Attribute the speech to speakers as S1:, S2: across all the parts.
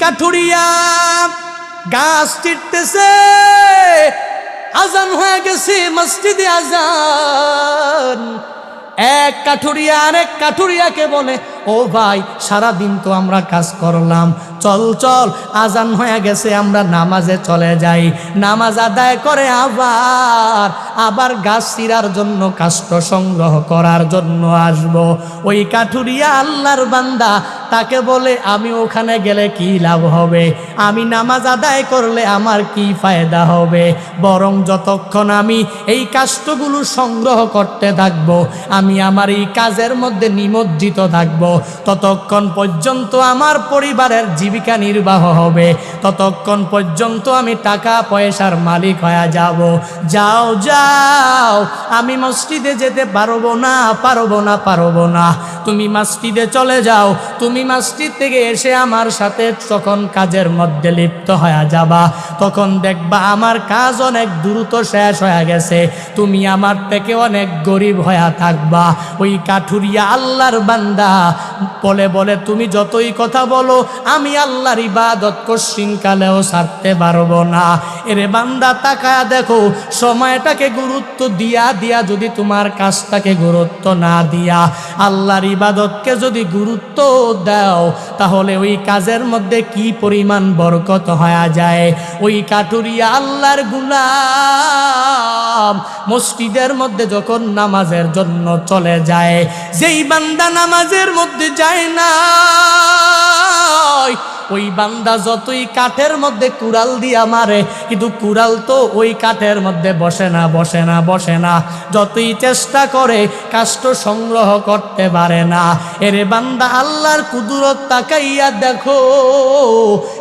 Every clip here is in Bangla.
S1: কাঠুরিয়া গাছ চিরতেছে, আজান হয়ে গেছে, মসজিদে আজান। এক কাঠুরিয়া আরেক কাঠুরিয়াকে বলে, ও ভাই, সারাদিন তো আমরা কাজ করলাম, চল চল, আজান হয়ে গেছে, আমরা নামাজে চলে যাই। নামাজ আদায় করে আবার গাছ চিরার জন্য, কাষ্ঠ সংগ্রহ করার জন্য আসব। ওই কাঠুরিয়া আল্লাহর বান্দা, তাকে বলে, আমি ওখানে গেলে কি লাভ হবে? আমি নামাজ আদায় করলে আমার কি ফায়দা হবে? বরং যতক্ষণ আমি এই কাষ্ঠগুলো সংগ্রহ করতে থাকব, আমি আমার এই কাজের মধ্যে নিমজ্জিত থাকব, ততক্ষণ পর্যন্ত আমার পরিবারের জীবিকা নির্বাহ হবে, ততক্ষণ পর্যন্ত আমি টাকা পয়সার মালিক হয়ে যাব। যাও যাও, আমি মসজিদে যেতে পারবো না, তুমি মসজিদে চলে যাও। তুমি মসজিদ থেকে এসে আমার সাথে তখন কাজের মধ্যে লিপ্ত হয়ে যাবা, তখন দেখবা আমার কাজ অনেক দ্রুত শেষ হয়ে গেছে, তুমি আমার থেকে অনেক গরিব হয়ে থাকবা। ওই কাঠুরিয়া আল্লাহর বান্দা বলে, তুমি যতই কথা বলো, আমি আল্লাহর ইবাদত কশিনকালেও ছাড়তে পারবো না। এরে বান্দা, তাকায়া দেখো, সময়টাকে গুরুত্ব দিয়া যদি তোমার কাজটাকে গুরুত্ব না দিয়া আল্লাহর ইবাদতকে যদি গুরুত্ব দাও, তাহলে ওই কাজের মধ্যে কি পরিমাণ বরকত হয়ে যায়। ওই কাঠুরিয়া আল্লাহর গোলাম মসজিদের মধ্যে যখন নামাজের জন্য চলে যায়, যেই বান্দা নামাজের মধ্যে যায় না, ওই বান্দা যতই কাঠের মধ্যে কুড়াল দিয়া মারে, কিন্তু কুড়াল তো ওই কাঠের মধ্যে বসে না, যতই চেষ্টা করে কাষ্ঠ সংগ্রহ করতে পারে না। এরে বান্দা, আল্লাহর কুদরত তাকাইয়া দেখো,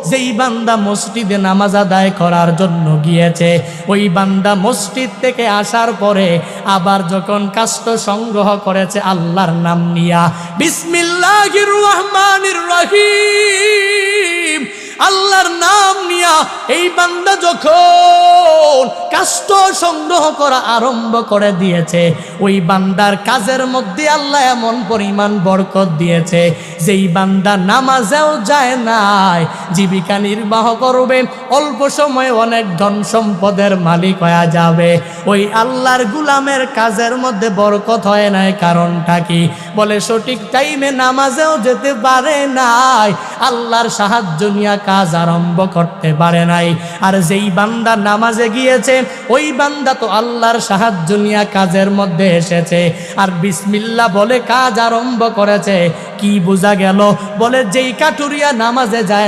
S1: যেই বান্দা মসজিদে নামাজ আদায় করার জন্য গিয়েছে, ওই বান্দা মসজিদ থেকে আসার পরে আবার যখন কাষ্ঠ সংগ্রহ করেছে আল্লাহর নাম নিয়া, বিসমিল্লাহির রহমানির রহিম, আল্লাহর নাম নিয়া এই বান্দা যখন কাষ্ঠ সংগ্রহ করা আরম্ভ করে দিয়েছে, ওই বান্দার কাজের মধ্যে আল্লাহ এমন পরিমাণ বরকত দিয়েছে, যেই বান্দা নামাজেও যায় নাই, জীবিকা নির্বাহ করবে, অল্প সময়ে অনেক ধন সম্পদের মালিক হয়ে যাবে। ওই আল্লাহর গুলামের কাজের মধ্যে বরকত হয় নাই, কারণটা কি? বলে, সঠিক টাইমে নামাজেও যেতে পারে নাই, আল্লাহর সাহায্য নিয়ে কাজ আরম্ভ করতে পারে নাই। আর যেই বান্দা নামাজে গিয়েছে, ওই বান্দা তো আল্লাহর সাহায্য নিয়ে কাজের মধ্যে এসেছে, আর বিসমিল্লাহ বলে কাজ আরম্ভ করেছে। কি বোঝা গেল? বলে, যেই কাঠুরিয়া নামাজে যায়